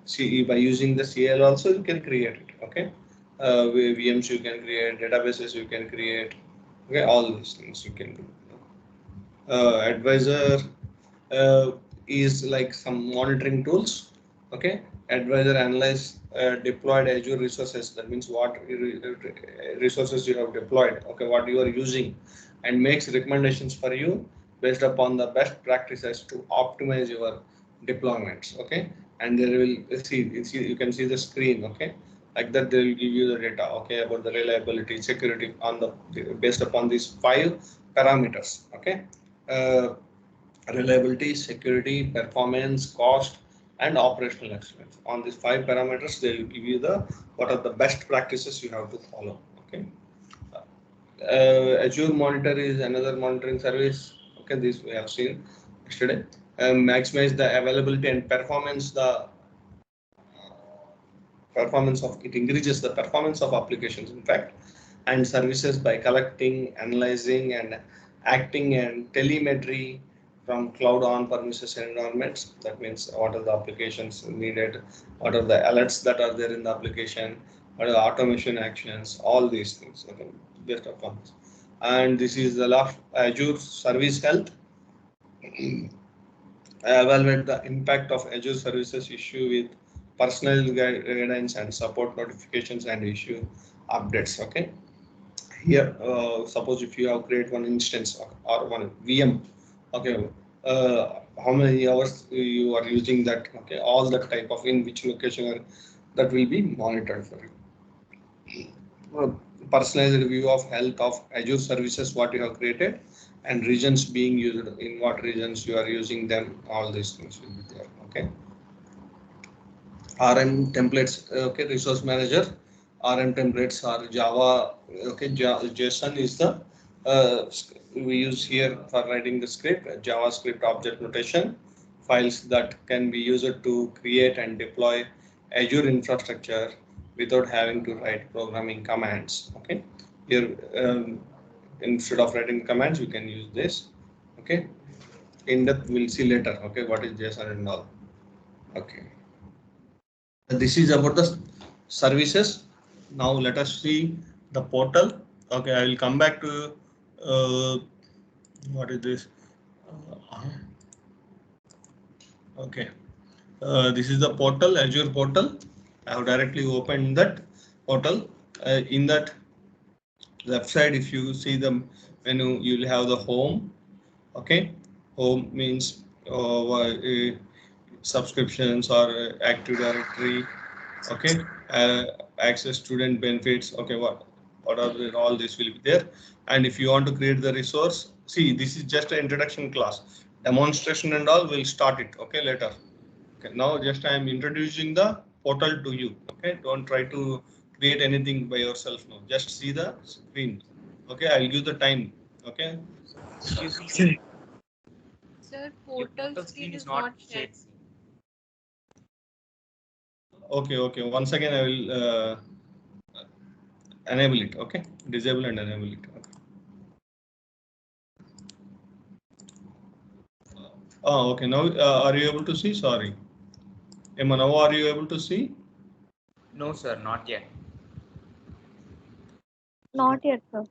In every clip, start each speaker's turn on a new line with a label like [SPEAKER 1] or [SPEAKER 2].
[SPEAKER 1] See, by using the CL also you can create it. Okay, VMs you can create, databases you can create. Okay, all these things you can do. Advisor uh, is like some monitoring tools. Okay, advisor analyze deployed Azure resources. That means what resources you have deployed. Okay, what you are using, and makes recommendations for you based upon the best practices to optimize your deployments. Okay, and there will see you can see the screen. Okay, like that they will give you the data. Okay, about the reliability, security on the based upon these 5 parameters. Okay. Uh, Reliability, security, performance, cost, and operational excellence. On these 5 parameters, they will give you the what are the best practices you have to follow. Okay. Azure Monitor is another monitoring service. Okay, this we have seen yesterday. Maximize the availability and performance. The performance of it increases the performance of applications. In fact, and services by collecting, analyzing, and acting and telemetry from cloud on premises environments. That means what are the applications needed, what are the alerts that are there in the application, what are the automation actions, all these things. Okay, based upon this. And this is the last Azure Service Health. Evaluate the impact of Azure services issue with personal guidance and support notifications and issue updates. Okay, here suppose if you have create one instance or one VM. Okay, how many hours you are using that. Okay, all that type of in which location that will be monitored for you. uh, Personalized view of health of Azure services what you have created, and regions being used, in what regions you are using them, all these things will be there. Okay, RM templates. Okay, resource manager. RM templates are Java. Okay, JSON is the we use here for writing the script. JavaScript object notation files that can be used to create and deploy Azure infrastructure without having to write programming commands. Okay, here instead of writing commands, you can use this. Okay, in depth we'll see later. Okay, what is JSON and all. Okay. This is about the services. Now let us see the portal. Okay, I will come back to what is this? Okay, this is the portal, Azure portal. I have directly opened that portal. In that left side, if you see the menu, you will have the home. Okay, home means subscriptions or Active Directory. Okay, access student benefits. Okay, what are the, all this will be there. And if you want to create the resource, see, this is just an introduction class. Demonstration and all will start it. Okay, later. Okay, now just I am introducing the portal to you. Okay, don't try to create anything by yourself now. Just see the screen. Okay, I'll give the time. Okay.
[SPEAKER 2] Excuse me, sir.
[SPEAKER 3] Sir,
[SPEAKER 2] Your
[SPEAKER 3] portal
[SPEAKER 2] portal
[SPEAKER 3] screen
[SPEAKER 2] screen
[SPEAKER 3] is
[SPEAKER 2] is not
[SPEAKER 3] not shared.
[SPEAKER 2] shared.
[SPEAKER 1] Okay, okay. Once again, I will enable it. Okay, disable and enable it. Okay. Oh, okay. Now, are you able to see? Sorry. Emma, now are you able to see?
[SPEAKER 2] No, sir, not yet.
[SPEAKER 4] Not yet, sir.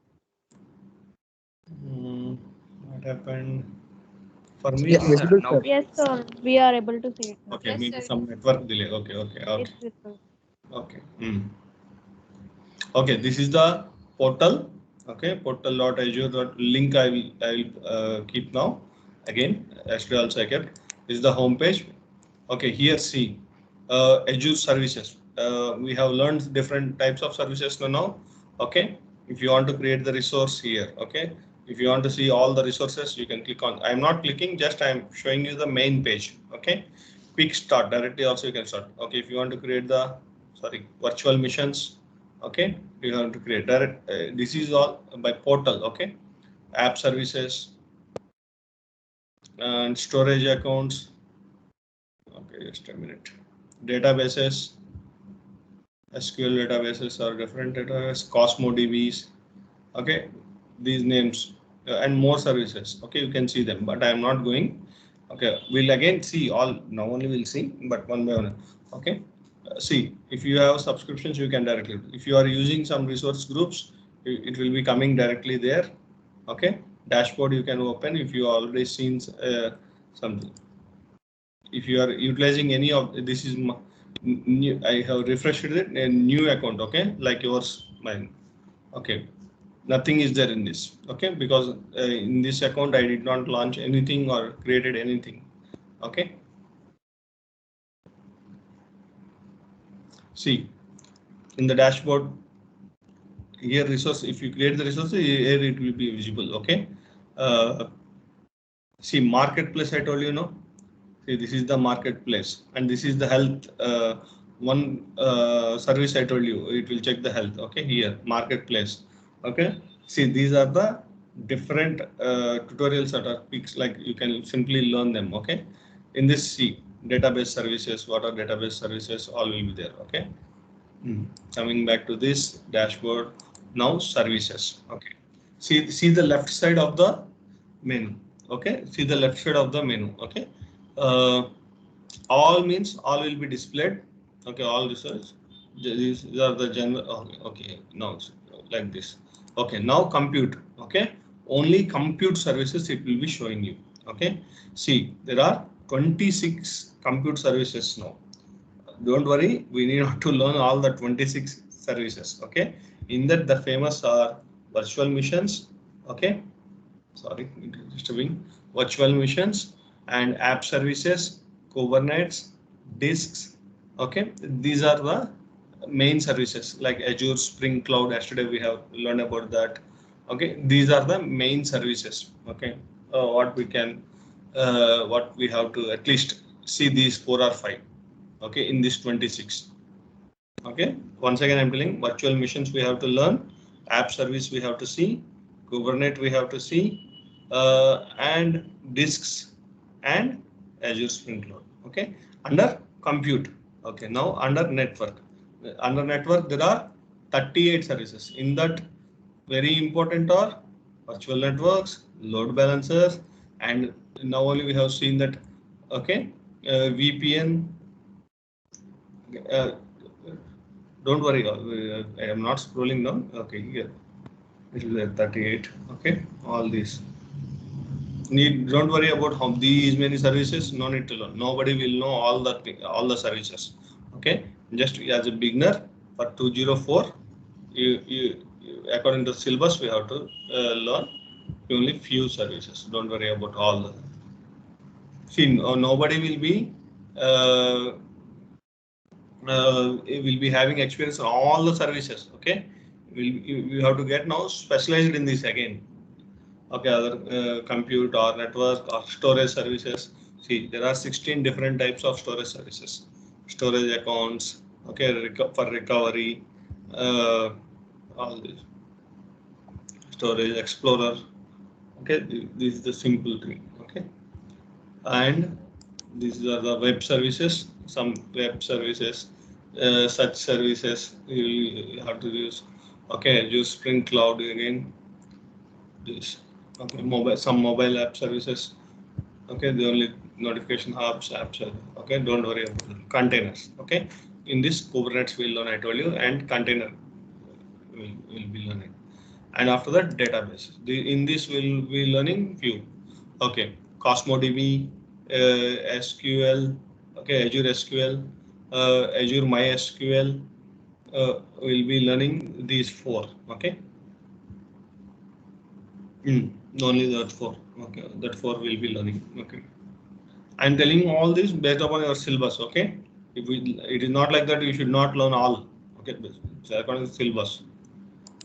[SPEAKER 1] What happened? For me,
[SPEAKER 5] Yes,
[SPEAKER 2] Yes, sir.
[SPEAKER 5] visible,
[SPEAKER 2] Now
[SPEAKER 5] sir.
[SPEAKER 2] we
[SPEAKER 4] Yes,
[SPEAKER 2] can see.
[SPEAKER 4] sir. We are able to see it now.
[SPEAKER 1] okay,
[SPEAKER 3] Yes,
[SPEAKER 1] maybe
[SPEAKER 3] sir.
[SPEAKER 1] some network delay. Okay, okay, okay,
[SPEAKER 4] It's visible.
[SPEAKER 1] okay. Okay, this is the portal. Okay, portal.azure.link. I will keep now. Again, yesterday also I kept. This is the home page. Okay, here see Azure services. We have learned different types of services now. Okay, if you want to create the resource here, okay, if you want to see all the resources, you can click on. I'm not clicking, just I'm showing you the main page. Okay, quick start directly also you can start. Okay, if you want to create the virtual missions, okay, you have to create direct. This is all by portal. Okay, app services and storage accounts. Okay, just a minute. Databases, SQL databases are different databases, CosmoDBs. Okay, these names and more services. Okay, you can see them, but I am not going. Okay, we'll again see all, now only we'll see, but one by one. Okay, see, if you have subscriptions, you can directly, if you are using some resource groups, it will be coming directly there. Okay, dashboard you can open if you already seen something. If you are utilizing any of this is new, I have refreshed it, a new account. Okay, like yours, mine. Okay, nothing is there in this. Okay, because in this account I did not launch anything or created anything. Okay, see in the dashboard here resource, if you create the resource here it will be visible. Okay, see marketplace, I told you, no. See, this is the marketplace and this is the health one service I told you, it will check the health. Okay, here marketplace. Okay, see these are the different tutorials that are pics, like you can simply learn them. Okay, in this, see database services, what are database services, all will be there. Okay, coming back to this dashboard, now services. Okay, see the left side of the menu. Okay, see the left side of the menu. Okay, all means all will be displayed. Okay, all research, these are the general. Okay, now it's like this. Okay, now compute. Okay, only compute services it will be showing you. Okay, see there are 26 compute services now. Don't worry, we need not to learn all the 26 services. Okay, in that the famous are virtual missions. Okay, sorry, disturbing, virtual missions and app services, Kubernetes, disks. Okay, these are the main services like Azure, Spring Cloud. Yesterday we have learned about that. Okay, these are the main services. Okay, what we can, what we have to at least see these 4 or 5. Okay, in this 26. Okay, once again I'm telling, virtual missions we have to learn, app service we have to see, Kubernetes we have to see, and disks and Azure Spring Cloud. Okay, under compute. Okay, now under network. Under network there are 38 services. In that, very important are virtual networks, load balancers, and now only we have seen that. Okay, VPN. Don't worry, I am not scrolling down. Okay, here it is at 38. Okay, all these. Don't worry about how these many services. No need to learn. Nobody will know all the services. Okay, just as a beginner for 204, you according to syllabus we have to learn only few services. Don't worry about all the. See, nobody will be. Will be having experience on all the services. Okay, you have to get now specialized in this again. Okay, other compute or network or storage services. See, there are 16 different types of storage services. Storage accounts. Okay, for recovery. All this. Storage Explorer. Okay, this is the simple thing. Okay, and these are the web services. Some web services. Such services you have to use. Okay, use Spring Cloud again. This. Okay, some mobile app services. Okay, the only notification hubs, apps. Okay, don't worry about it. Containers. Okay, in this Kubernetes will learn, I told you, and container will be learning. And after that, database. In this we'll be learning few. Okay, Cosmo DB, SQL. Okay, Azure SQL. Azure MySQL, we'll be learning these 4. Okay, only that 4. Okay, that 4 will be learning. Okay, I'm telling all this based upon your syllabus. Okay, it is not like that you should not learn all. Okay, so according to syllabus.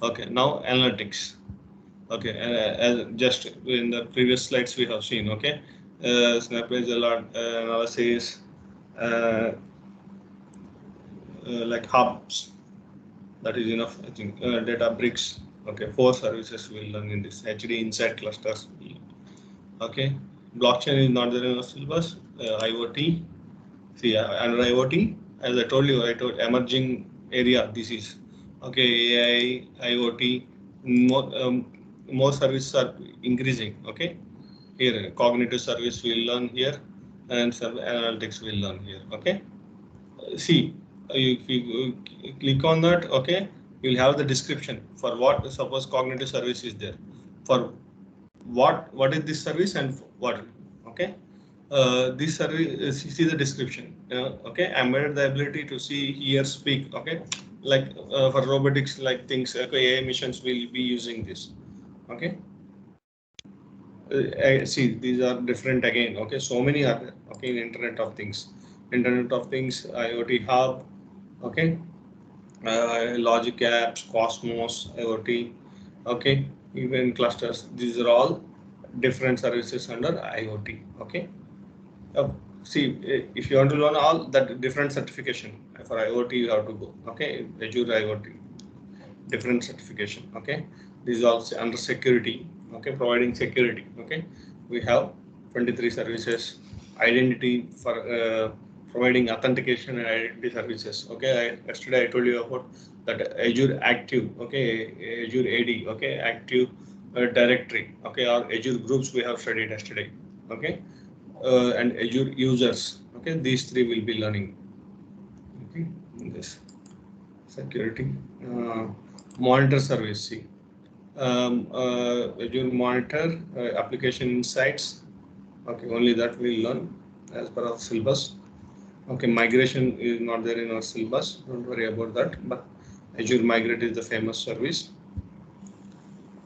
[SPEAKER 1] Okay, now analytics. Okay, as just in the previous slides we have seen. Okay, Snap analysis. Like hubs, that is enough. I think Databricks. Okay, 4 services we'll learn in this. HD Insight clusters. Okay, blockchain is not there in the syllabus. IoT. See, under IoT, as I told you, emerging area. This is okay. AI, IoT. More services are increasing. Okay, here cognitive service we'll learn here, and some analytics we'll learn here. Okay. See, if you click on that, okay, you'll have the description for what, suppose cognitive service is there, for what is this service and what, okay. This service, see the description, okay, embedded the ability to see, hear, speak, okay, like for robotics like things, okay, AI missions will be using this, okay. See, these are different again, okay, so many are there, okay, in Internet of Things, IoT Hub, okay, Logic Apps, Cosmos, IoT, okay, even clusters. These are all different services under IoT, okay. Uh, See, if you want to learn all that different certification for IoT, you have to go, okay, Azure IoT, different certification, okay. This is also under security, okay, providing security, okay. We have 23 services, identity for providing authentication and identity services, okay. Yesterday I told you about that Azure Active, okay, Azure AD, okay, Active Directory, okay, or Azure Groups we have studied yesterday, okay, and Azure users, okay. These three will be learning, okay. This security, monitor service, see, Azure Monitor, application insights, okay, only that we'll learn as per our syllabus, okay. Migration is not there in our syllabus, don't worry about that, but Azure Migrate is the famous service,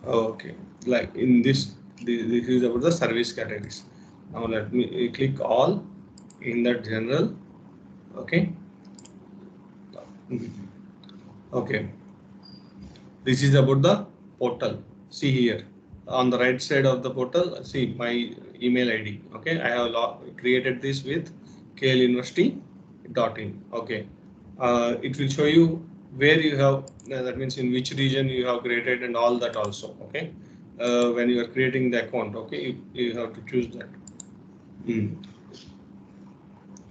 [SPEAKER 1] okay. Like in this is about the service categories. Now let me click all in that general, okay. Okay, this is about the portal. See here on the right side of the portal, see my email ID. Okay, I have created this with kluniversity.in. Okay, it will show you where you have, that means in which region you have created and all that also. Okay, when you are creating the account, okay, you have to choose that.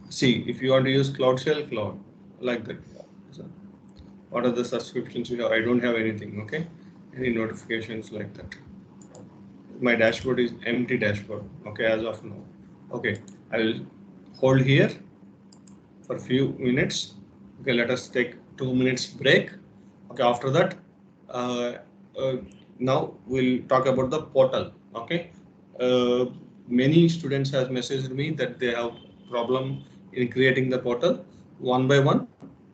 [SPEAKER 1] See, if you want to use Cloud Shell, Cloud, like that. So, what are the subscriptions you have? I don't have anything, okay? Any notifications like that. My dashboard is empty dashboard, okay, as of now. Okay, I will hold here for few minutes. Okay, let us take 2 minutes break. Okay, after that, uh, uh, now we'll talk about the portal, okay? Many students have messaged me that they have problem in creating the portal. One by one,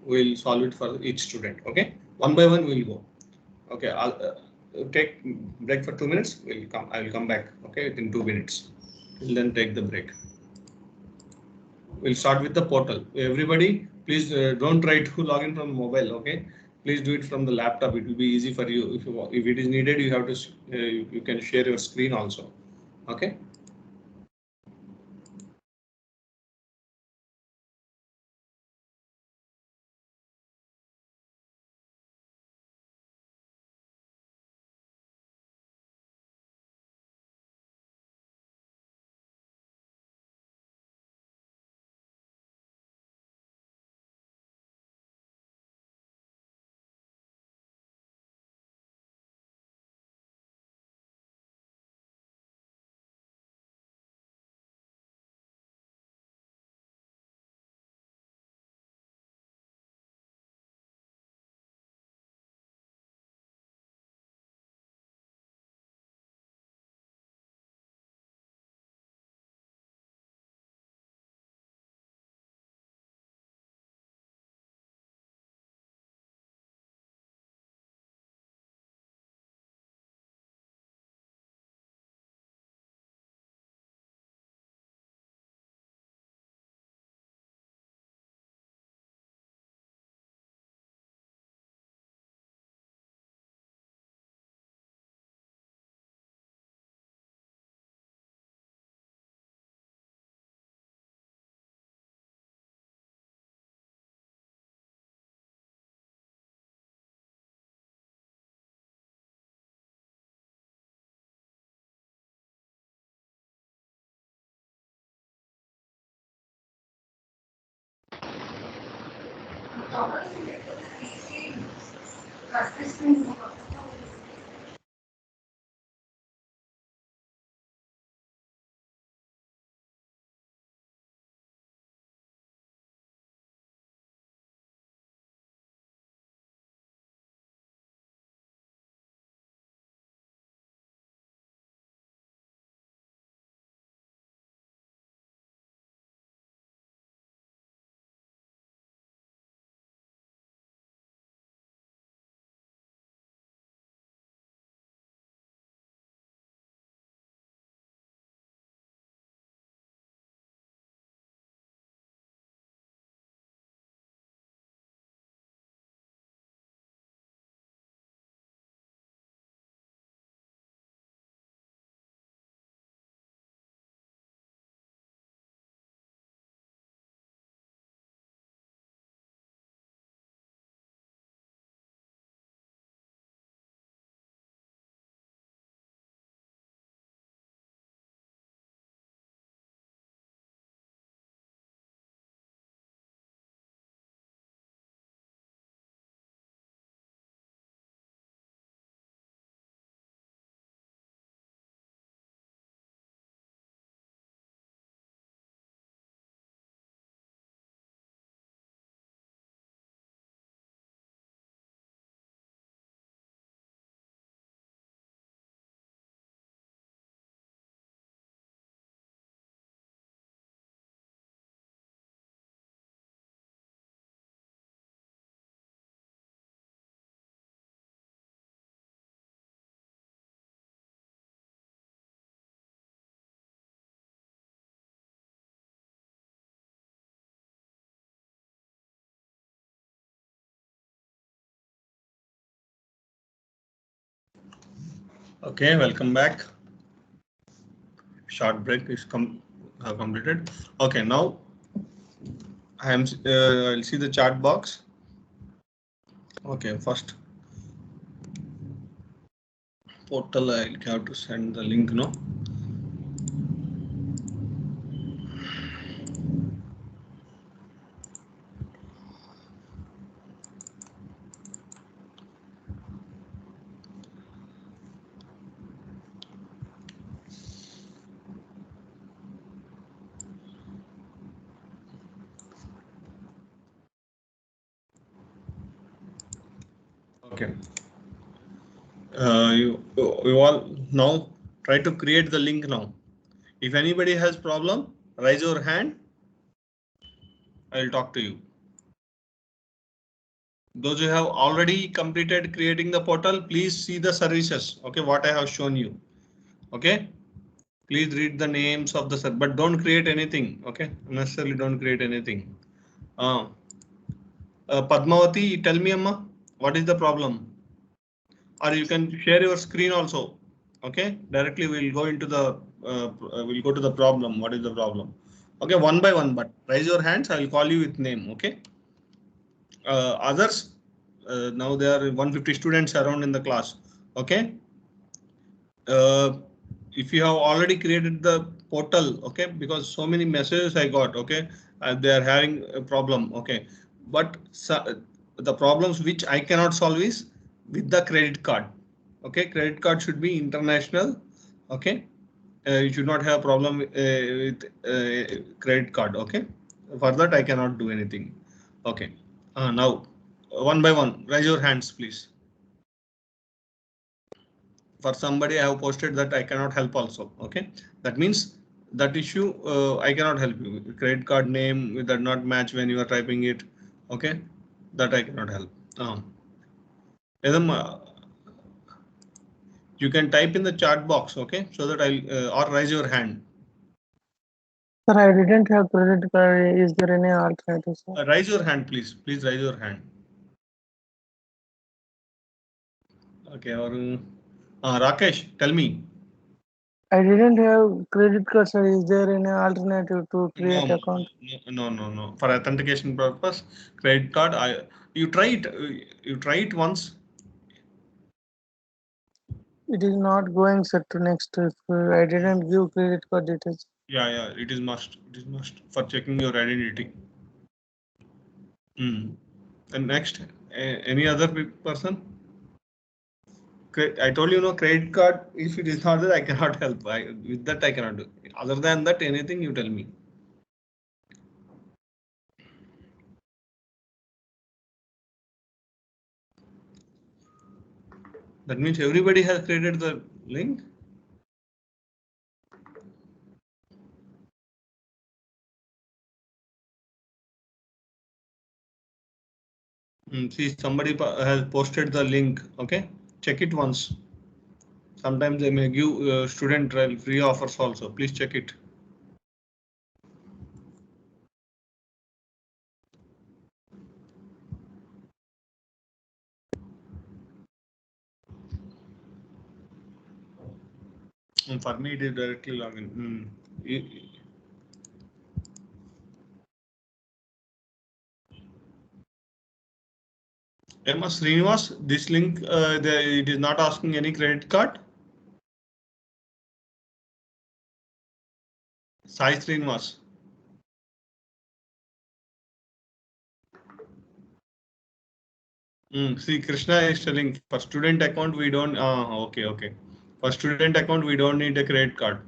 [SPEAKER 1] we'll solve it for each student, okay? One by one, we'll go. Okay, I'll take break for 2 minutes. I will come back, okay, within 2 minutes. We'll then take the break. We'll start with the portal. Everybody, please don't try to log in from mobile, okay? Please do it from the laptop. It will be easy for you. If it is needed, you have to you can share your screen also, okay? Okay, welcome back. Short break is completed. Okay, now I'll see the chat box. Okay, first portal I'll have to send the link. No. Okay. You all now try to create the link now. If anybody has problem, raise your hand. I'll talk to you. Those who have already completed creating the portal, please see the services. Okay, what I have shown you. Okay, please read the names of the but don't create anything. Okay, unnecessarily don't create anything. Padmavati, tell me, Amma, what is the problem? Or you can share your screen also. Okay, directly we'll go into the we'll go to the problem. What is the problem? Okay, one by one, but raise your hands. I will call you with name. Okay. Others, now there are 150 students around in the class. Okay. If you have already created the portal, okay, because so many messages I got, okay, they are having a problem, okay, but the problems which I cannot solve is with the credit card, okay, credit card should be international, okay, you should not have a problem with credit card, okay, for that I cannot do anything, okay, now one by one, raise your hands, please. For somebody I have posted that I cannot help also. Okay, that means that issue I cannot help you. Credit card name that not match when you are typing it. Okay, that I cannot help. Edam, you can type in the chat box. Okay, so that I'll or raise your hand.
[SPEAKER 5] Sir, I didn't have credit card. Is there any alternative, sir?
[SPEAKER 1] Raise your hand, please. Please raise your hand. Okay, or Rakesh, tell me. I
[SPEAKER 5] didn't have credit card, sir. Is there any alternative to create account?
[SPEAKER 1] No. For authentication purpose, credit card. You try it. You try it once.
[SPEAKER 5] It is not going, sir, to next. I didn't give credit card details.
[SPEAKER 1] Yeah. It is must. It is must for checking your identity. And next, any other person? I told you, no credit card. If it is not there, I cannot help. With that, I cannot do. Other than that, anything you tell me. That means everybody has created the link. See, somebody has posted the link. Okay, check it once. Sometimes they may give student free offers also. Please check it. For me, it is directly login. Emma Srinivas, this link, it is not asking any credit card. Sai Srinivas. See, Krishna is telling for student account we don't. Okay. For student account we don't need a credit card.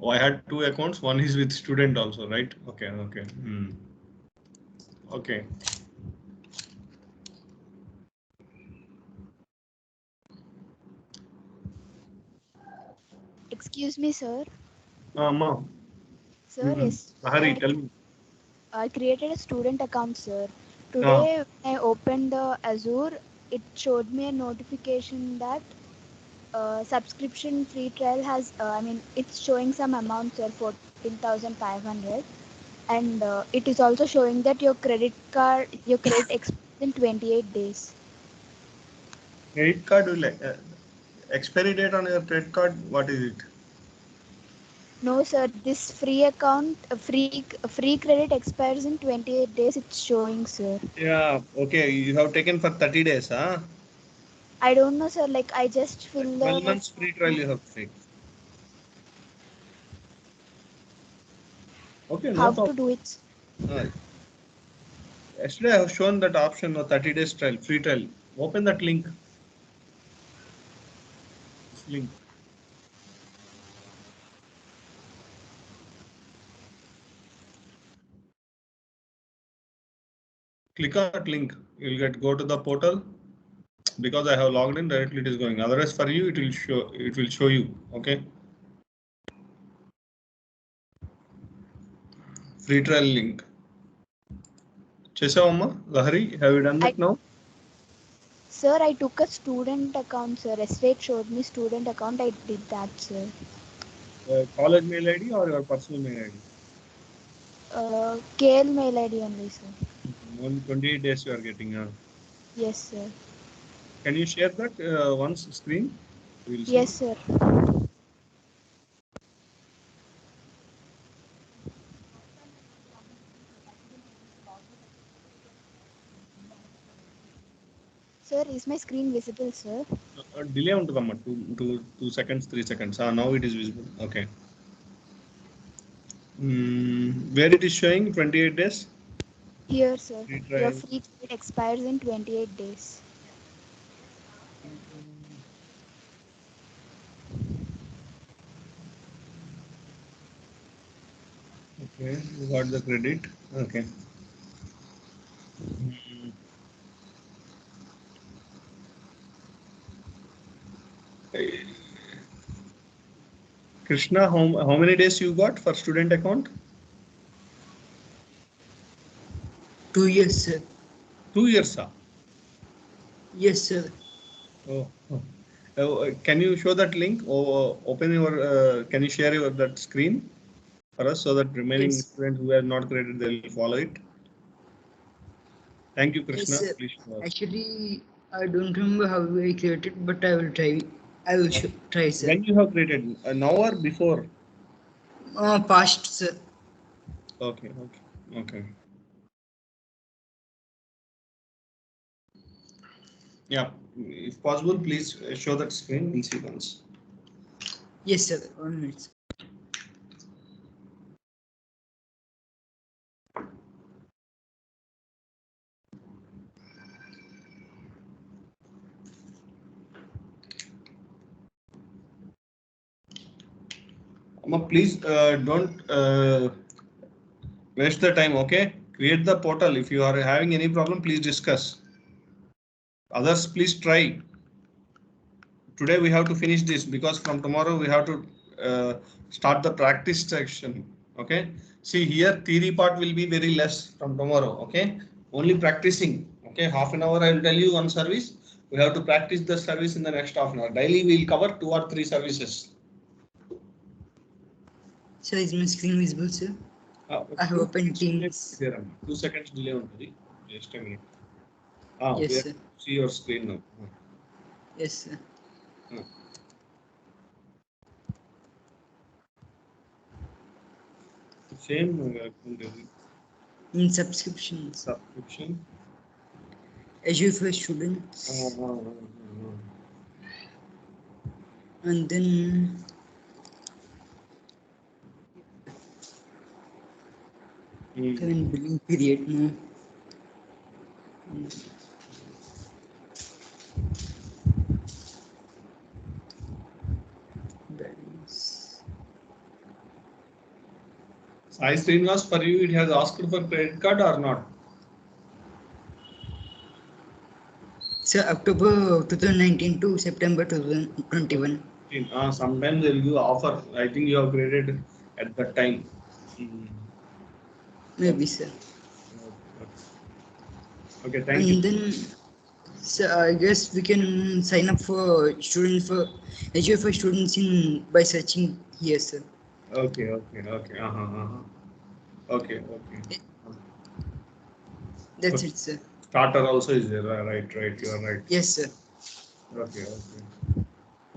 [SPEAKER 1] Oh, I had two accounts. One is with student also, right? Okay. Okay.
[SPEAKER 3] Excuse me, sir.
[SPEAKER 1] Ma.
[SPEAKER 3] Sir, yes.
[SPEAKER 1] Hari, tell me.
[SPEAKER 3] I created a student account, sir. Today, when I opened the Azure, it showed me a notification that subscription free trial has, it's showing some amount, sir, 14,500. And it is also showing that your credit expires in 28 days.
[SPEAKER 1] Credit card will expiry date on your credit card? What is it?
[SPEAKER 3] No, sir. This free account, free credit expires in 28 days. It's showing, sir.
[SPEAKER 1] Yeah. Okay. You have taken for 30 days, huh?
[SPEAKER 3] I don't know, sir. Like I just
[SPEAKER 1] Like
[SPEAKER 3] fill
[SPEAKER 1] 12
[SPEAKER 3] the.
[SPEAKER 1] months free trial you have to take. Okay, no
[SPEAKER 3] How to
[SPEAKER 1] problem.
[SPEAKER 3] do it?
[SPEAKER 1] Yesterday I have shown that option of 30 days trial, free trial. Open that link. This link. Click on that link. You'll go to the portal. Because I have logged in, directly it is going. Otherwise, for you, it will show you. Okay. Free trial link. Chesavamma, Lahari, have you done that now?
[SPEAKER 3] Sir, I took a student account, sir. Estate showed me student account. I did that, sir.
[SPEAKER 1] College mail ID or your personal mail ID?
[SPEAKER 3] KL mail ID only, sir.
[SPEAKER 1] Only 28 days you are getting.
[SPEAKER 3] Yes, sir.
[SPEAKER 1] Can you share that once screen? We'll see.
[SPEAKER 3] Yes, sir. Sir, is my screen visible, sir?
[SPEAKER 1] Delay untudamma 2 seconds, 3 seconds. Now it is visible. Okay. Where it is showing 28 days?
[SPEAKER 3] Here, sir.
[SPEAKER 1] Free
[SPEAKER 3] Your
[SPEAKER 1] trial.
[SPEAKER 3] free credit expires in 28 days.
[SPEAKER 1] Okay, you got the credit. Okay. Mm. Krishna, how many days you got for student account?
[SPEAKER 6] 2 years, sir.
[SPEAKER 1] 2 years, sir.
[SPEAKER 6] Yes, sir.
[SPEAKER 1] Oh. Can you show that link? Open your. Can you share your that screen for us so that remaining
[SPEAKER 6] Yes.
[SPEAKER 1] students who have not created they will follow it? Thank you, Krishna.
[SPEAKER 6] Yes, sir.
[SPEAKER 1] Please show us.
[SPEAKER 6] Actually, I don't remember how I created, but I will try. I will try, sir.
[SPEAKER 1] When you have created now or before?
[SPEAKER 6] Past, sir.
[SPEAKER 1] Okay. Yeah, if possible, please show that screen. We'll see once.
[SPEAKER 6] Yes, sir. 1 minute.
[SPEAKER 1] Amma, please don't waste the time. Okay, create the portal. If you are having any problem, please discuss. Others, please try. Today we have to finish this because from tomorrow we have to start the practice section. Okay. See here, theory part will be very less from tomorrow. Okay. Only practicing. Okay. Half an hour I will tell you one service. We have to practice the service in the next half an hour. Daily we will cover 2 or 3 services.
[SPEAKER 6] Sir, is my screen visible, sir? I have opened Teams.
[SPEAKER 1] 2 seconds delay on the just a minute.
[SPEAKER 6] Yes, sir.
[SPEAKER 1] See your screen now.
[SPEAKER 6] Yes, sir.
[SPEAKER 1] Same
[SPEAKER 6] In subscriptions.
[SPEAKER 1] subscription.
[SPEAKER 6] Azure for students. And then current billing period now. Balance.
[SPEAKER 1] Sai Srinivas, for you, it has asked for credit card or not?
[SPEAKER 6] Sir, October 2019 to September 2021.
[SPEAKER 1] Sometimes they'll give offer. I think you have created at that time.
[SPEAKER 6] Maybe, sir.
[SPEAKER 1] Okay, thank you.
[SPEAKER 6] And then, sir, I guess we can sign up for students for Azure for students in by searching here, sir.
[SPEAKER 1] Okay. Okay.
[SPEAKER 6] That's it, sir.
[SPEAKER 1] Starter also is there, right? You are right.
[SPEAKER 6] Yes, sir.
[SPEAKER 1] Okay.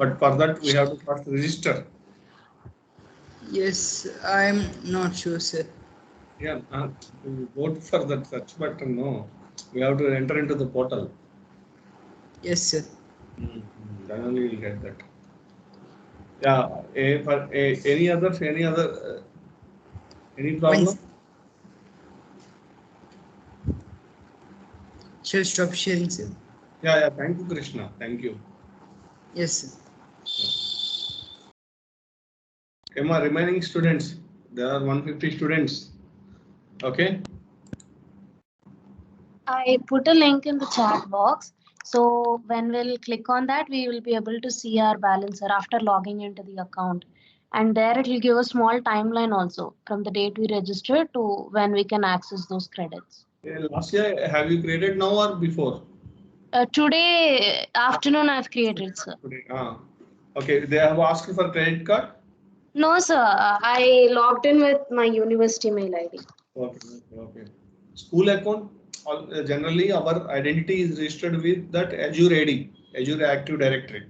[SPEAKER 1] but for that we have to first register.
[SPEAKER 6] Yes, I'm not sure, sir.
[SPEAKER 1] Yeah, we vote for that such, but no, we have to enter into the portal.
[SPEAKER 6] Yes, sir.
[SPEAKER 1] Then only we'll get that. Yeah, any other any problem?
[SPEAKER 6] Shall stop sharing, sir?
[SPEAKER 1] Yeah, thank you, Krishna. Thank you.
[SPEAKER 6] Yes, sir.
[SPEAKER 1] Emma, remaining students, there are 150 students. Okay.
[SPEAKER 7] I put a link in the chat box. So when we'll click on that, we will be able to see our balancer after logging into the account. And there it will give a small timeline also from the date we register to when we can access those credits.
[SPEAKER 1] Last year, have you created now or before?
[SPEAKER 7] Today afternoon I've created, sir.
[SPEAKER 1] Today. Okay, they have asked for credit card?
[SPEAKER 7] No, sir. I logged in with my university mail ID.
[SPEAKER 1] Okay. School account, generally our identity is registered with that Azure AD, Azure Active Directory.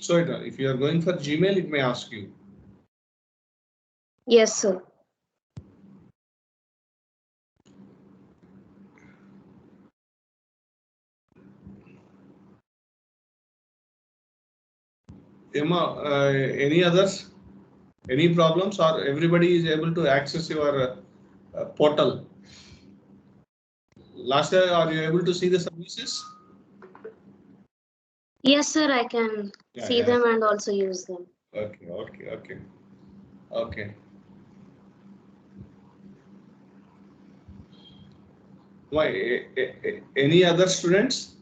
[SPEAKER 1] So if you are going for Gmail, it may ask you.
[SPEAKER 7] Yes, sir.
[SPEAKER 1] Emma, any others? Any problems, or everybody is able to access your portal? Last year, are you able to see the services?
[SPEAKER 7] Yes, sir. I can see them and also use them.
[SPEAKER 1] Okay. Why? Any other students?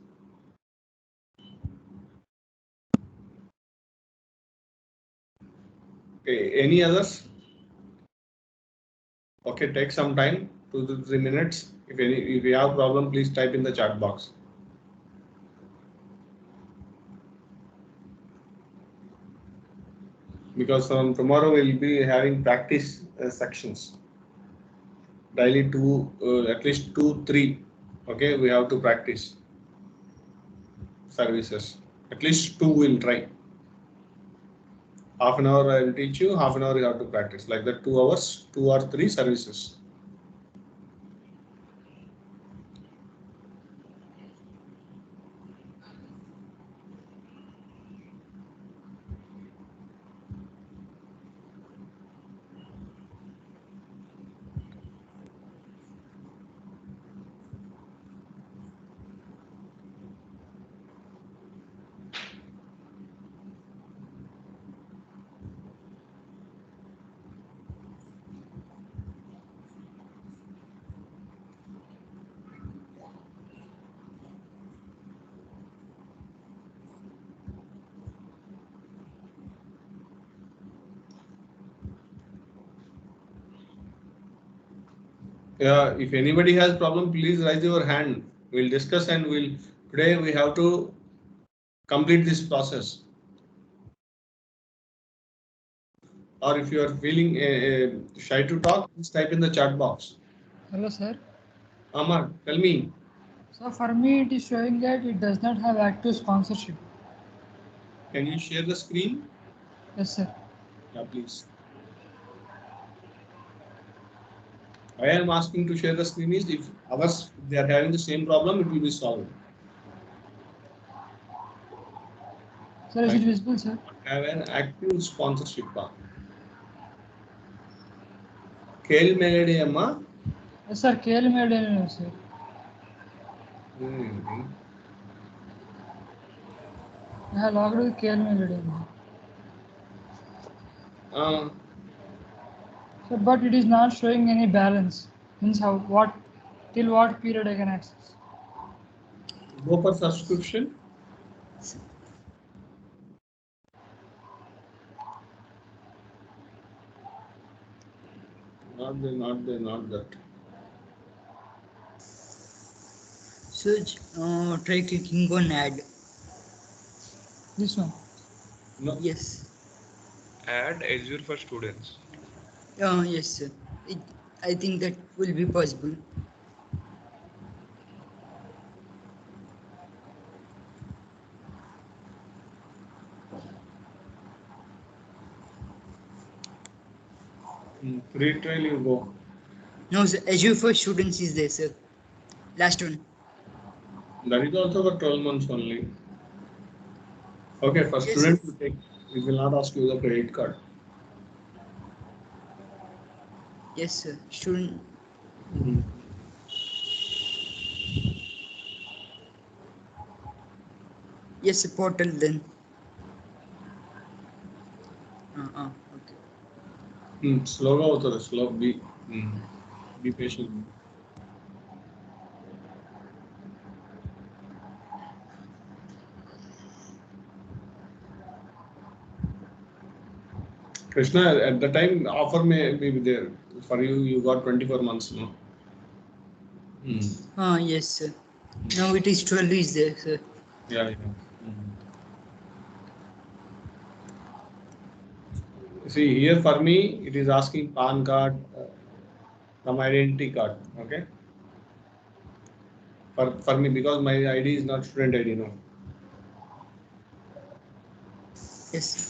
[SPEAKER 1] Okay, any others? Okay, take some time, 2 to 3 minutes. If you have problem, please type in the chat box. Because from tomorrow we'll be having practice sections. Daily at least 2-3. Okay, we have to practice services. At least 2 we'll try. Half an hour I will teach you, half an hour you have to practice. Like that 2 hours, 2 or 3 services. Yeah, if anybody has problem, please raise your hand. We'll discuss and today we have to complete this process. Or if you are feeling shy to talk, please type in the chat box.
[SPEAKER 8] Hello, sir.
[SPEAKER 1] Amar, tell me.
[SPEAKER 8] So for me, it is showing that it does not have active sponsorship.
[SPEAKER 1] Can you share the screen?
[SPEAKER 8] Yes, sir.
[SPEAKER 1] Yeah, please. Why I am asking to share the screen is if others they are having the same problem, it will be solved.
[SPEAKER 8] Sir, is it visible, sir?
[SPEAKER 1] Have an active sponsorship. KL Melody Amma.
[SPEAKER 8] Yes, sir. KL made sir. I have logged with KL made. So, but it is not showing any balance. Means till what period I can access?
[SPEAKER 1] Go for subscription. Not that.
[SPEAKER 6] So try clicking on add.
[SPEAKER 8] This one?
[SPEAKER 1] No.
[SPEAKER 6] Yes.
[SPEAKER 9] Add Azure for students.
[SPEAKER 6] Yes, sir. I think that will be possible.
[SPEAKER 1] Free trial you go.
[SPEAKER 6] No, sir. Azure for students is there, sir. Last one.
[SPEAKER 1] That is also for 12 months only. Okay, for
[SPEAKER 6] Yes,
[SPEAKER 1] student you take, it will not ask you the credit card.
[SPEAKER 6] Yes, sir. Student.
[SPEAKER 1] Mhm.
[SPEAKER 6] Yes, sir. Portal then. Okay.
[SPEAKER 1] స్లోగా అవుతుంది slow B patient Krishna, at the time offer may be there for you. You got 24 months, no?
[SPEAKER 6] Yes, sir. Now it is 12 is there, sir.
[SPEAKER 1] Yeah. See here for me, it is asking PAN card, some identity card. Okay. For me, because my ID is not student ID, no.
[SPEAKER 6] Yes, sir.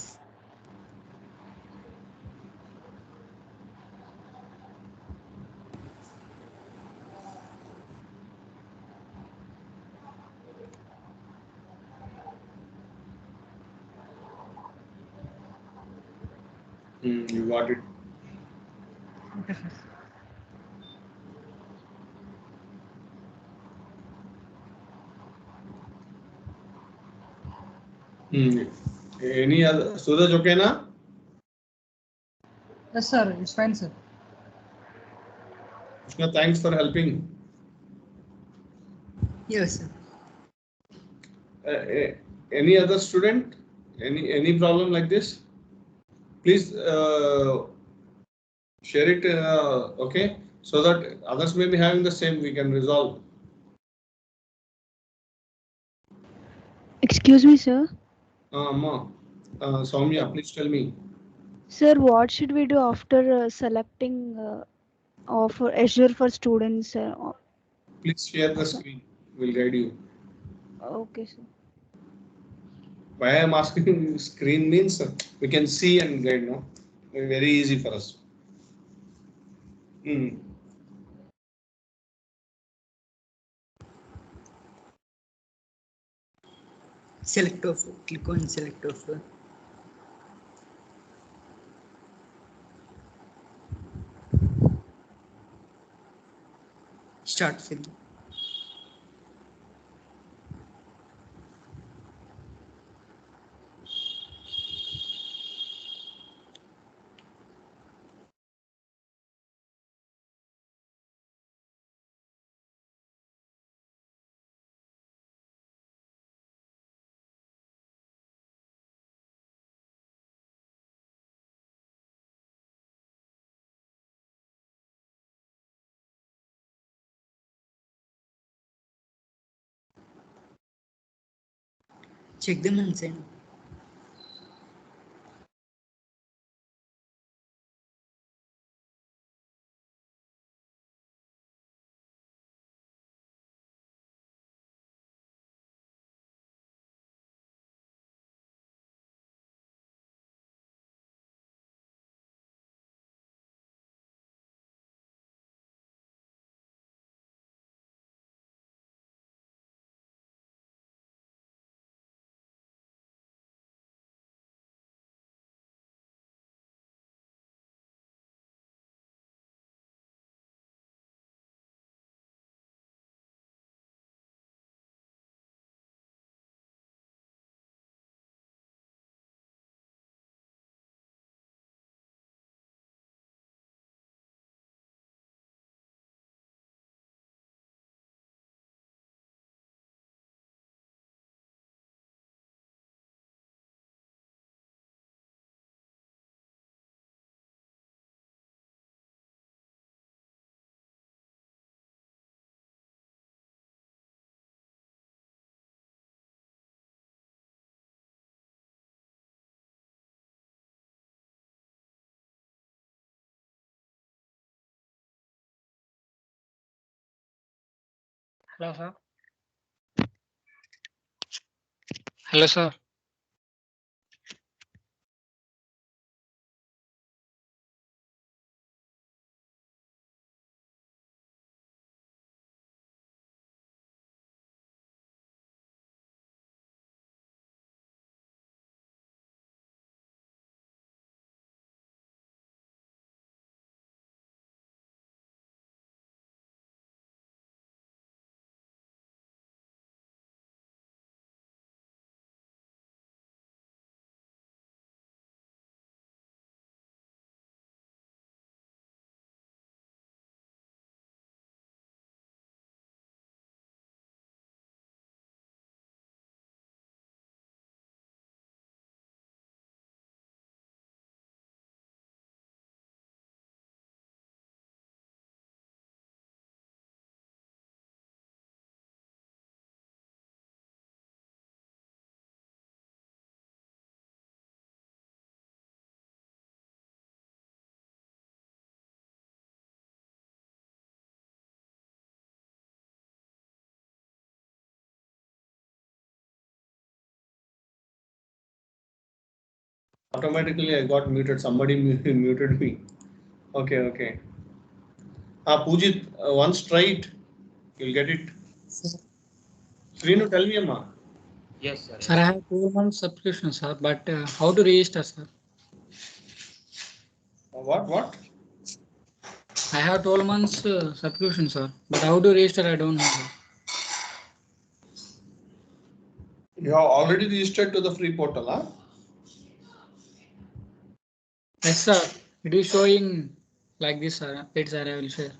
[SPEAKER 1] You got it.
[SPEAKER 8] Okay, sir.
[SPEAKER 1] Any other Suraj, okay na?
[SPEAKER 8] Yes, sir. It's fine, sir.
[SPEAKER 1] Krishna, thanks for helping.
[SPEAKER 6] Yes, sir.
[SPEAKER 1] Any other student? Any problem like this? Please share it, okay, so that others may be having the same. We can resolve.
[SPEAKER 3] Excuse me, sir.
[SPEAKER 1] Amma, Soumya, please tell me.
[SPEAKER 3] Sir, what should we do after selecting for Azure for students?
[SPEAKER 1] Please share the screen. We'll guide you.
[SPEAKER 3] Okay, sir.
[SPEAKER 1] Why I am asking screen means we can see and guide. No, very easy for us.
[SPEAKER 6] Select offer. Click on select offer. Start fill. Check them and sign up.
[SPEAKER 8] Hello, sir. Hello, sir.
[SPEAKER 1] Automatically I got muted. Somebody muted me. Okay, okay. Pujit, once try it, you'll get it. Srinu, tell me, Amma.
[SPEAKER 2] Yes, sir.
[SPEAKER 10] Sir, I have 2 months subscription, sir, but how to register, sir?
[SPEAKER 1] What?
[SPEAKER 10] I have 12 months subscription, sir, but how to register, I don't know, sir.
[SPEAKER 1] You have already registered to the free portal, huh?
[SPEAKER 10] Yes, sir. It is showing like this, sir. Wait, sir, I will share.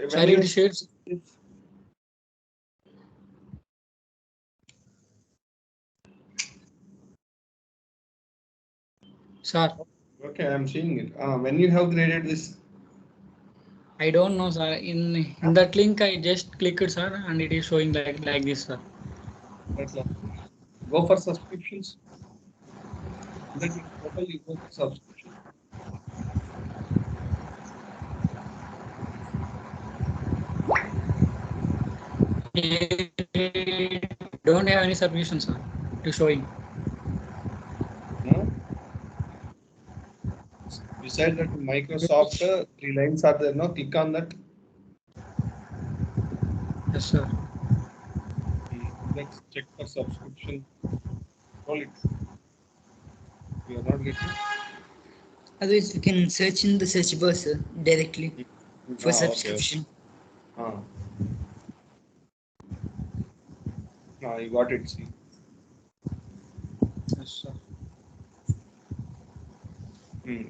[SPEAKER 10] Sir, it shares. Sir.
[SPEAKER 1] Okay, I'm seeing it. When you have created this?
[SPEAKER 10] I don't know, sir. In that link, I just clicked, sir, and it is showing like this, sir.
[SPEAKER 1] Go for subscriptions. Then in total you go for subscription.
[SPEAKER 10] Don't have any subscription, sir, to showing.
[SPEAKER 1] No. Beside that, Microsoft 3 lines are there. No, click on that.
[SPEAKER 10] Yes, sir.
[SPEAKER 1] Let's check for subscription. Roll it. You are not getting.
[SPEAKER 6] Otherwise, we can search in the search bar, sir, directly for subscription.
[SPEAKER 1] Okay. You got it. See.
[SPEAKER 10] Yes, sir.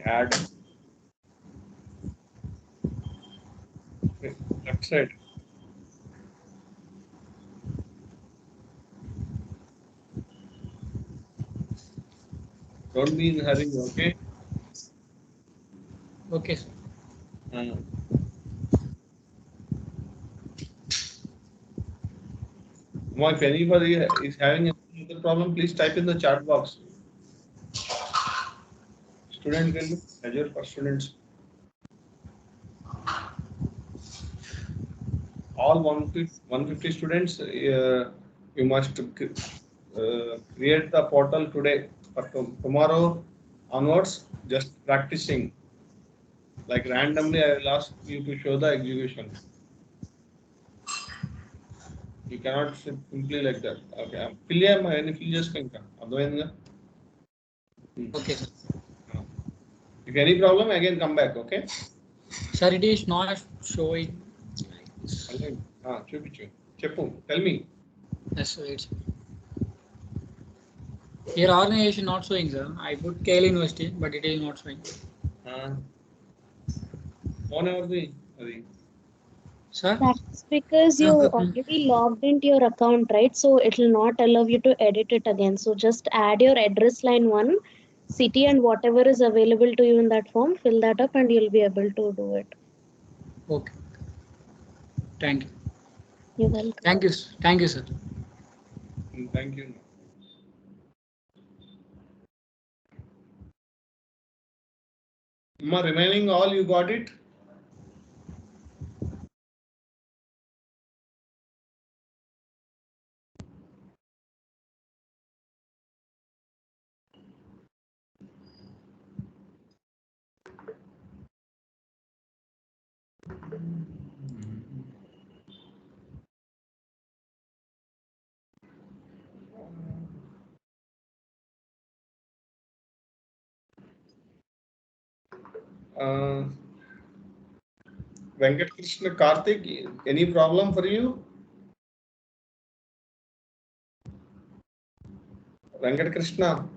[SPEAKER 1] Add. Left side. Don't be in a hurry, okay?
[SPEAKER 10] Okay, sir.
[SPEAKER 1] If anybody is having another problem, please type in the chat box. Student will Azure for students. All 150 students, you must create the portal today. For tomorrow onwards, just practicing. Like randomly, I will ask you to show the execution. You cannot simply like that. Okay.
[SPEAKER 10] Okay, sir.
[SPEAKER 1] If any problem, again come back. Okay.
[SPEAKER 10] Sir, it is not showing.
[SPEAKER 1] Tell me.
[SPEAKER 10] Yes, sir. Your organization not showing, sir. I put KL University, but it is not showing. Sir?
[SPEAKER 7] That's because you already logged into your account, right? So it will not allow you to edit it again. So just add your address line 1, city, and whatever is available to you in that form, fill that up and you'll be able to do it.
[SPEAKER 10] Okay. Thank you.
[SPEAKER 7] You're welcome.
[SPEAKER 10] Thank you. Thank you, sir.
[SPEAKER 1] Thank you. Remaining all, you got it? Venkat Krishna Karthik, any problem for you? Venkat Krishna.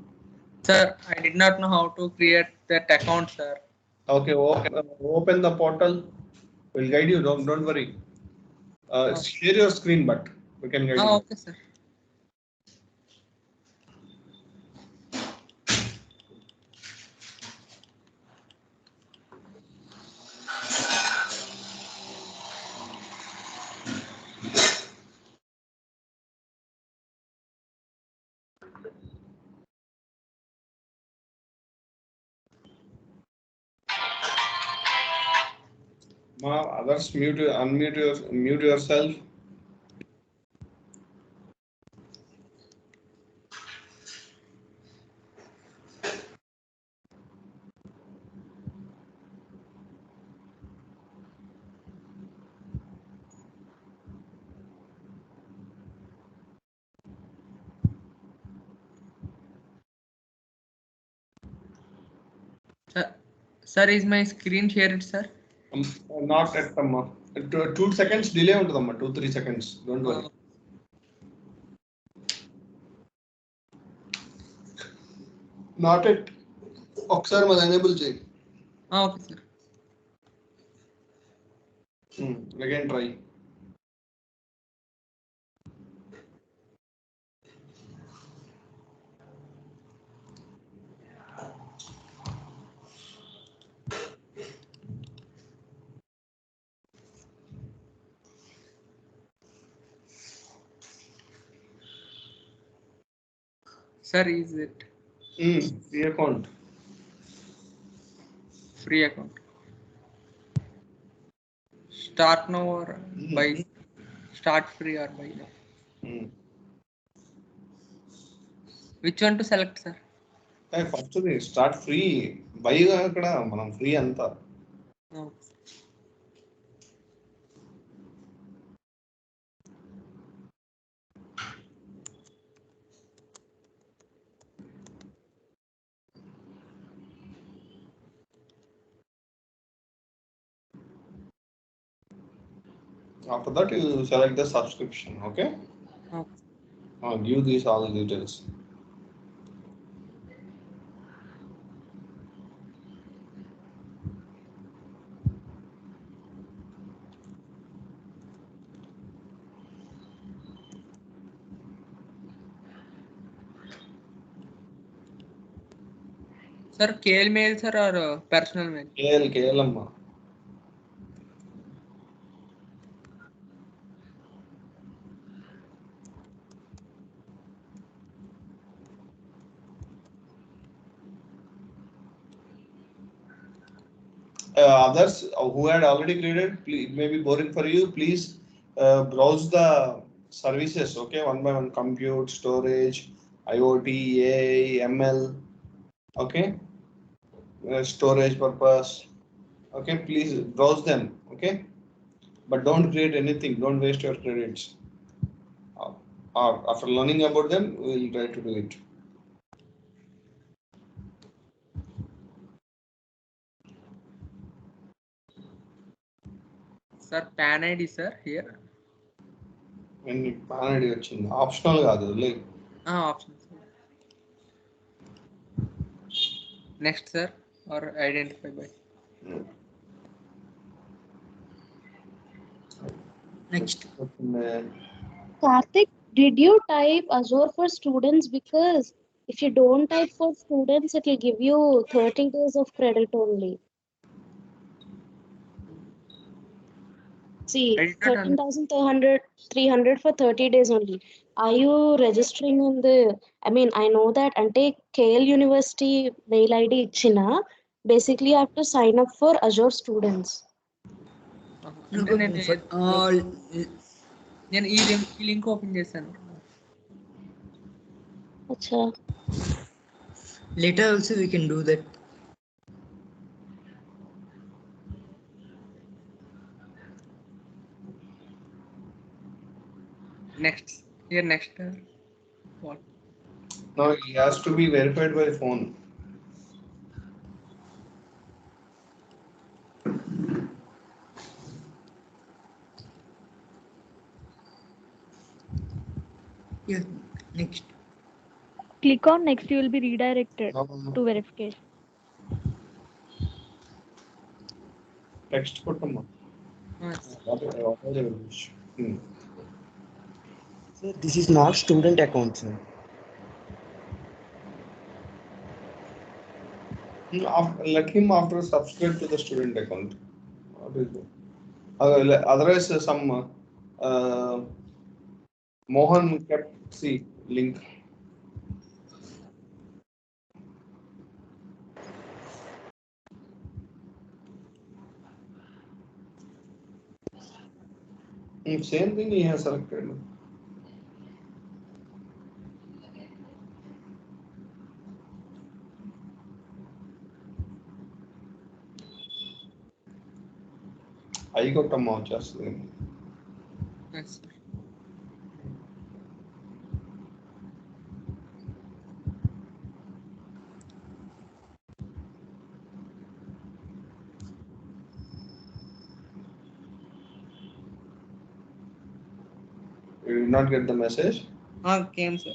[SPEAKER 11] Sir, I did not know how to create that account, sir.
[SPEAKER 1] Okay, open the portal. We'll guide you. Don't worry. Share your screen, but we can guide you.
[SPEAKER 11] Okay, sir.
[SPEAKER 1] Others mute yourself.
[SPEAKER 11] Sir, is my screen shared, sir?
[SPEAKER 1] Not at 2 seconds delay untadamma, 2-3 seconds. Don't worry. Not at. ఒకసారి మళ్ళీ enable చేయి.
[SPEAKER 11] Okay, sir.
[SPEAKER 1] Again try.
[SPEAKER 11] Sir, is it
[SPEAKER 1] Free account.
[SPEAKER 11] free account? Start now or buy? Start free or buy now? Which one to select, sir?
[SPEAKER 1] First start free. By అక్కడ మనం free అంతా. After that, you select the subscription. Okay. Give these all the details.
[SPEAKER 11] Sir, KL mail, sir, or personal mail?
[SPEAKER 1] KL amma. Others who had already created, it may be boring for you. Please browse the services, okay, one by one: compute, storage, IoT, AI, ML, okay, storage purpose, okay. Please browse them, okay, but don't create anything. Don't waste your credits. After learning about them, we will try to do it.
[SPEAKER 11] Sir, PAN ID, sir, here.
[SPEAKER 1] When PAN ID వచ్చింది, optional కాదు, like.
[SPEAKER 11] Option, sir. Next, sir, or identify by.
[SPEAKER 6] Next.
[SPEAKER 7] Karthik, did you type Azure for students? Because if you don't type for students, it will give you 30 days of credit only. See, 13,300 for 30 days only. Are you registering in the, I mean, I know that ante KL University mail ID ichina, basically you have to sign up for Azure students.
[SPEAKER 11] నేను ఈ link open చేశాను.
[SPEAKER 7] అచ్చా.
[SPEAKER 6] Later also we can do that.
[SPEAKER 11] Next. Here next. What?
[SPEAKER 1] No, it has to be verified by phone.
[SPEAKER 6] Yeah, next.
[SPEAKER 4] Click on next, you will be redirected to verification.
[SPEAKER 1] Text కొట్టమ్మా.
[SPEAKER 12] Sir, this is not student account, sir.
[SPEAKER 1] Let him after subscribe to the student account. Otherwise, some Mohan kept link. Same thing he has selected. I got a just
[SPEAKER 11] Yes.
[SPEAKER 1] You did not get the message?
[SPEAKER 11] Came, sir.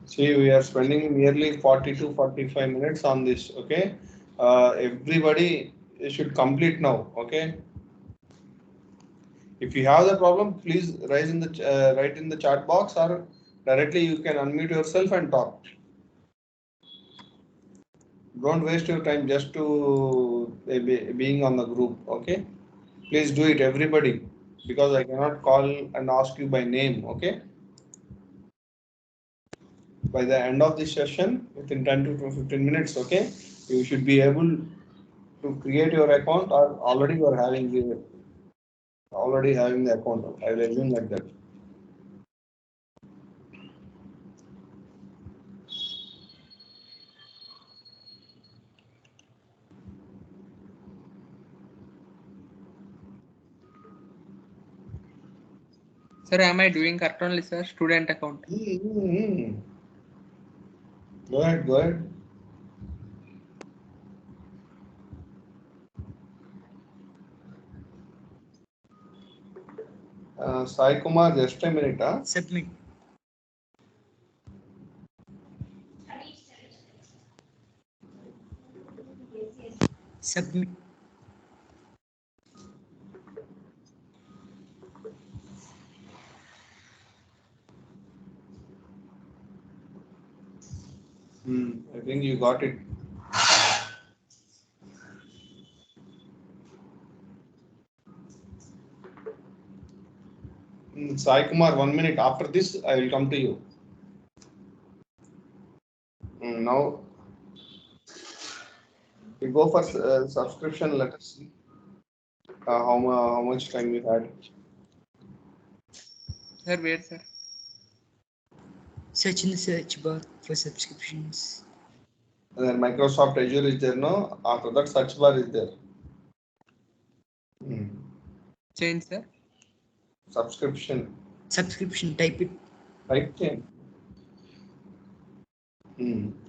[SPEAKER 1] See, we are spending nearly 40 to 45 minutes on this. Okay, everybody should complete now. Okay. If you have the problem, please write in the chat box, or directly you can unmute yourself and talk. Don't waste your time just to being on the group. Okay, please do it, everybody, because I cannot call and ask you by name. Okay. By the end of this session, within 10 to 15 minutes, okay, you should be able to create your account, or already you are having the account. I will assume like that.
[SPEAKER 11] Sir, am I doing correct only, sir? Student account.
[SPEAKER 1] Go ahead, go ahead. Sai Kumar, just a minute.
[SPEAKER 6] Submit. Submit.
[SPEAKER 1] I think you got it. Sai Kumar, 1 minute. After this, I will come to you. Now, we go for subscription. Let us see how much time we had.
[SPEAKER 11] Sir, wait, sir.
[SPEAKER 6] Search in the search bar for subscriptions.
[SPEAKER 1] And then Microsoft Azure is there, no? After that, search bar is there.
[SPEAKER 11] Change, sir.
[SPEAKER 1] Subscription.
[SPEAKER 6] Subscription, type it.
[SPEAKER 1] Type change.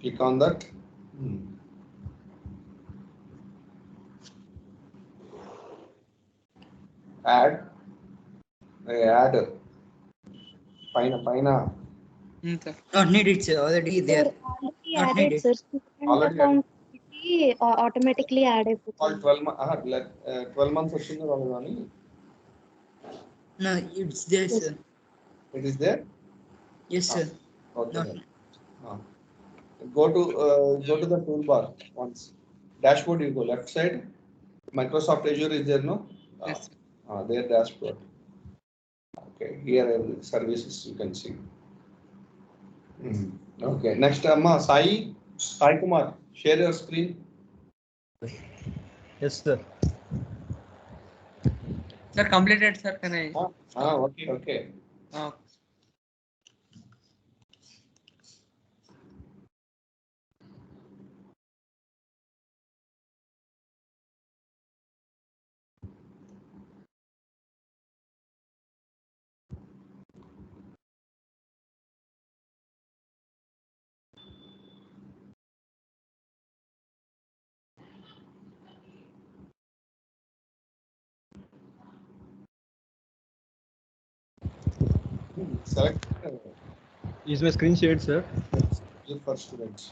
[SPEAKER 1] Click on that. Add. Add. Fine.
[SPEAKER 6] Sir. Not needed, sir. Already there.
[SPEAKER 4] Already
[SPEAKER 6] Not
[SPEAKER 4] added,
[SPEAKER 6] needed.
[SPEAKER 4] sir. Student
[SPEAKER 1] Already
[SPEAKER 4] account automatically added.
[SPEAKER 1] All 12 months. 12 months వచ్చింది వాళ్ళు కానీ.
[SPEAKER 6] No, it's there, sir.
[SPEAKER 1] It is there?
[SPEAKER 6] Yes, sir.
[SPEAKER 1] Okay. Go to the toolbar once. Dashboard, you go left side. Microsoft Azure is there, no?
[SPEAKER 11] Yes.
[SPEAKER 1] There dashboard. Okay, here services you can see. Okay, next Sai Kumar, share your screen.
[SPEAKER 13] Yes, sir.
[SPEAKER 11] Sir, completed, sir. Can I?
[SPEAKER 1] Okay. Select.
[SPEAKER 13] Is my screen shared, sir?
[SPEAKER 1] Yes, for students.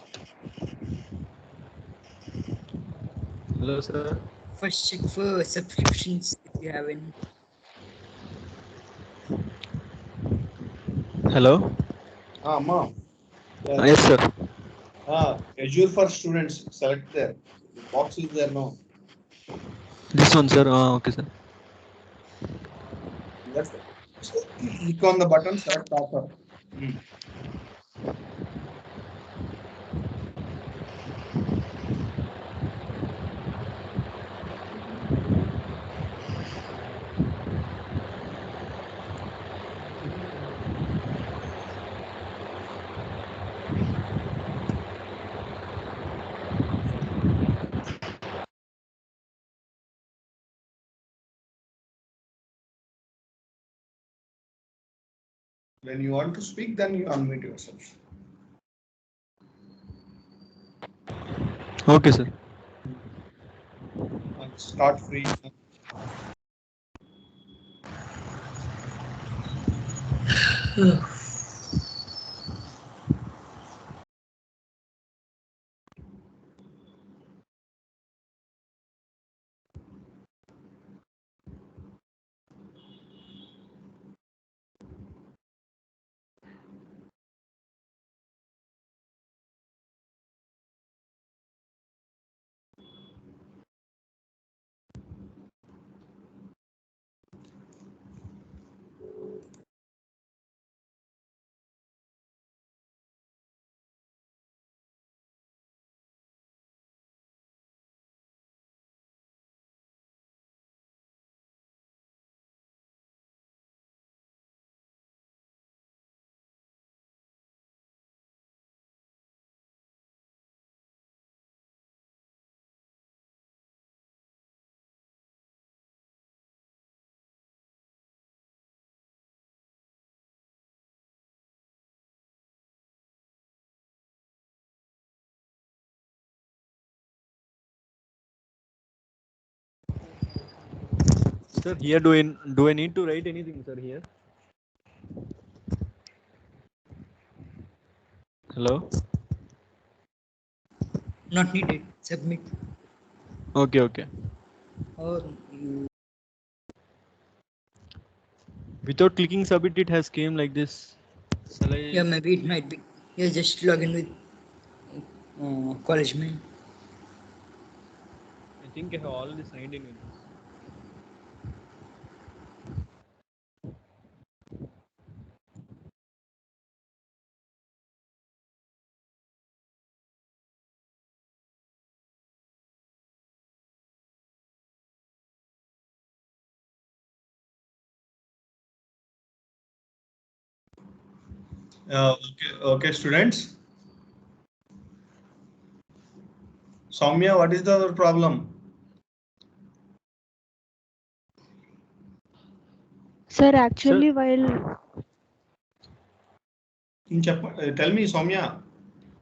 [SPEAKER 13] Hello, sir.
[SPEAKER 6] First check for subscriptions if you have any.
[SPEAKER 13] Hello.
[SPEAKER 1] Ma.
[SPEAKER 13] Yes, sir.
[SPEAKER 1] Azure for students. Select there. The box is there now.
[SPEAKER 13] This one, sir. Okay, sir.
[SPEAKER 1] That's it. So click on the button, start Tata. When you want to speak, then you unmute yourself.
[SPEAKER 13] Okay, sir.
[SPEAKER 1] Start free.
[SPEAKER 13] Sir, here do I need to write anything, sir? Here. Hello.
[SPEAKER 6] Not needed. Submit.
[SPEAKER 13] Okay. Okay.
[SPEAKER 6] Or you.
[SPEAKER 13] Without clicking submit, it has came like this. Shall I?
[SPEAKER 6] Yeah, maybe it might be. Yeah, just log in with college mail.
[SPEAKER 13] I think I have already signed in with this.
[SPEAKER 1] Okay, students. Soumya, what is the problem?
[SPEAKER 4] Sir, actually, while
[SPEAKER 1] Tell me, Soumya.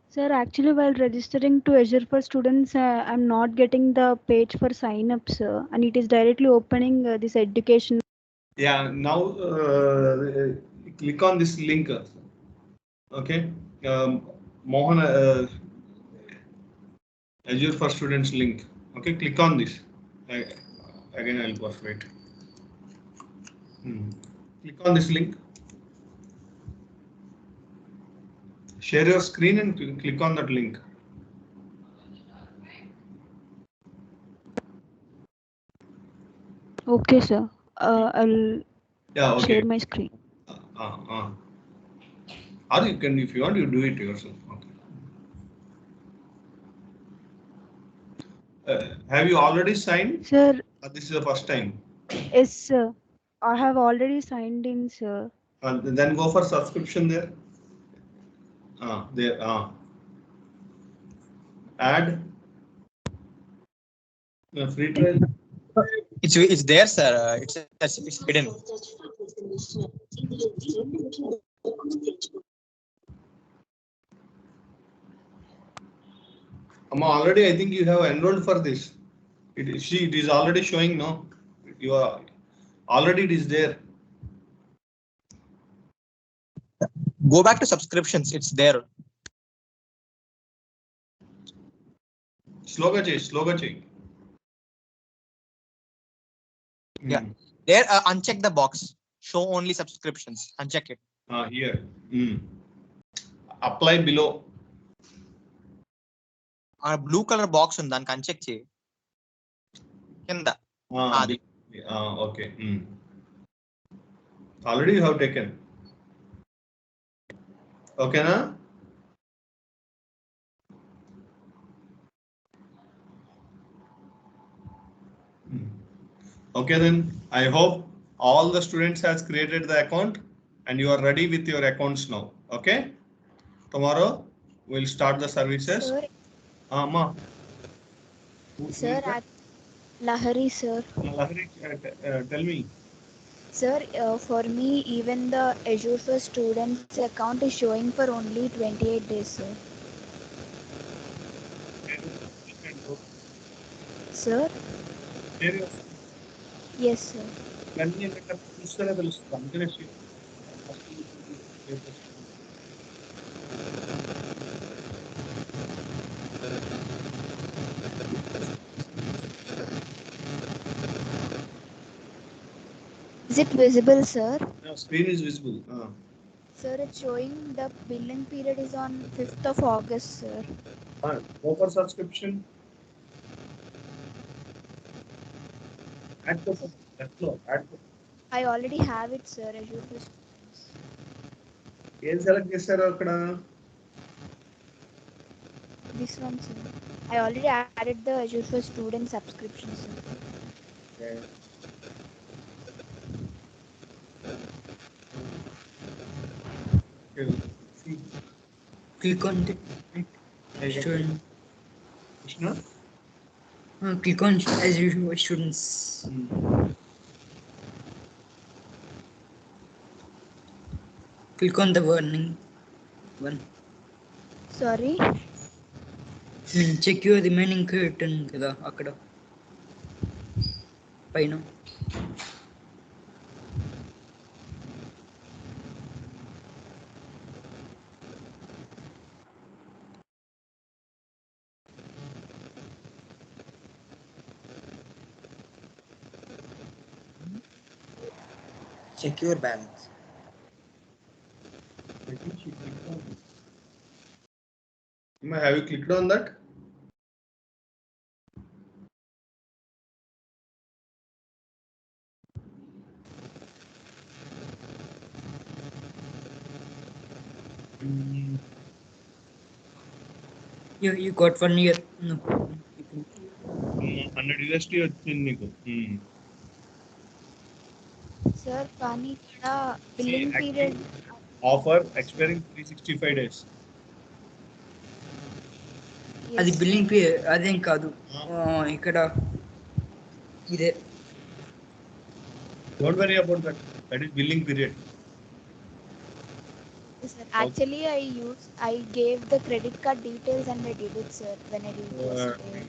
[SPEAKER 4] Sir, actually, while registering to Azure for Students, I'm not getting the page for sign up, sir, and it is directly opening this education.
[SPEAKER 1] Yeah, now click on this link. Okay, Mohan, Azure for Students link. Okay, click on this. Again, I'll go for it. Click on this link. Share your screen and click on that link.
[SPEAKER 4] Okay, sir. I'll share my screen.
[SPEAKER 1] Or you can, if you want, you do it yourself. Okay. Have you already signed?
[SPEAKER 4] Sir.
[SPEAKER 1] This is the first time.
[SPEAKER 4] Yes, sir. I have already signed in, sir.
[SPEAKER 1] Then go for subscription there. There. Add. Free trial.
[SPEAKER 2] It's there, sir. It's hidden.
[SPEAKER 1] Already, I think you have enrolled for this. It is already showing. No, you are already. It is there.
[SPEAKER 2] Go back to subscriptions. It's there.
[SPEAKER 1] Slow change.
[SPEAKER 2] Yeah. There, uncheck the box. Show only subscriptions. Uncheck it.
[SPEAKER 1] Here. Apply below.
[SPEAKER 2] Blue color box on uncheck. Kinda.
[SPEAKER 1] Okay. Already you have taken. Okay, na? Okay, then I hope all the students has created the account and you are ready with your accounts now. Okay. Tomorrow we'll start the services.
[SPEAKER 3] Sir,
[SPEAKER 1] Ma.
[SPEAKER 3] Sir, at Lahari, sir.
[SPEAKER 1] Lahari, tell me.
[SPEAKER 3] Sir, for me, even the Azure for Students account is showing for only 28 days, sir. Sir? Yes, sir. Is it visible, sir?
[SPEAKER 1] No, screen is visible.
[SPEAKER 3] Sir, it's showing the billing period is on 5th of August, sir.
[SPEAKER 1] Go for subscription. Add to
[SPEAKER 3] I already have it, sir. Azure for Students.
[SPEAKER 1] ఏం select చేశారు అక్కడ?
[SPEAKER 3] This one, sir. I already added the Azure for Students subscription, sir.
[SPEAKER 1] Okay. See.
[SPEAKER 6] Click on the student.
[SPEAKER 1] Krishna?
[SPEAKER 6] Click on Azure for Students. Click on the warning one.
[SPEAKER 3] Sorry?
[SPEAKER 6] Check your remaining curtain kada akkada paina.
[SPEAKER 12] Check your balance.
[SPEAKER 1] I think she clicked on it. Have you clicked on that?
[SPEAKER 6] You got 1 year. No.
[SPEAKER 1] 100 USD వచ్చింది నీకు.
[SPEAKER 3] Sir, కానీ ఇక్కడ billing period
[SPEAKER 1] Offer expiring 365 days.
[SPEAKER 6] అది billing period అదేం కాదు ఇక్కడ ఇదే.
[SPEAKER 1] Don't worry about that. That is billing period.
[SPEAKER 3] Sir, actually I gave the credit card details and I did it, sir, when I did it yesterday.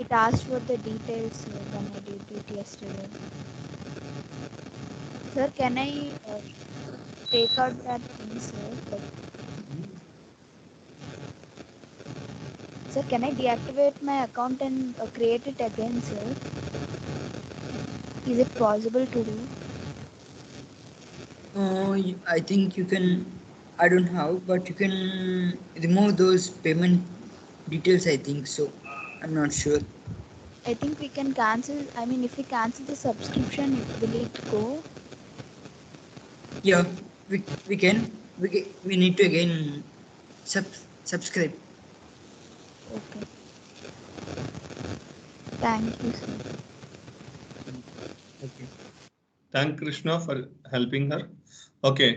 [SPEAKER 3] It asked for the details, sir, when I did it yesterday. Sir, can I take out that thing, sir? Sir, can I deactivate my account and create it again, sir? Is it possible to do?
[SPEAKER 6] I think you can. I don't have, but you can remove those payment details. I think so. I'm not sure.
[SPEAKER 3] I think we can cancel. I mean, if we cancel the subscription, will it go?
[SPEAKER 6] Yeah, we can. We need to again subscribe.
[SPEAKER 3] Okay. Thank you, sir.
[SPEAKER 1] Okay. Thank Krishna for helping her. Okay.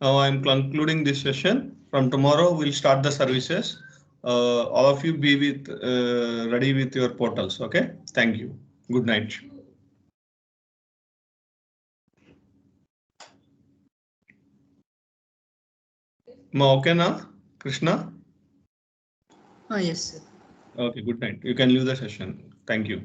[SPEAKER 1] Now I'm concluding this session. From tomorrow we'll start the services. All of you be ready with your portals. Okay. Thank you. Good night. Okay na, Krishna?
[SPEAKER 6] Yes, sir.
[SPEAKER 1] Okay, good night. You can leave the session. Thank you.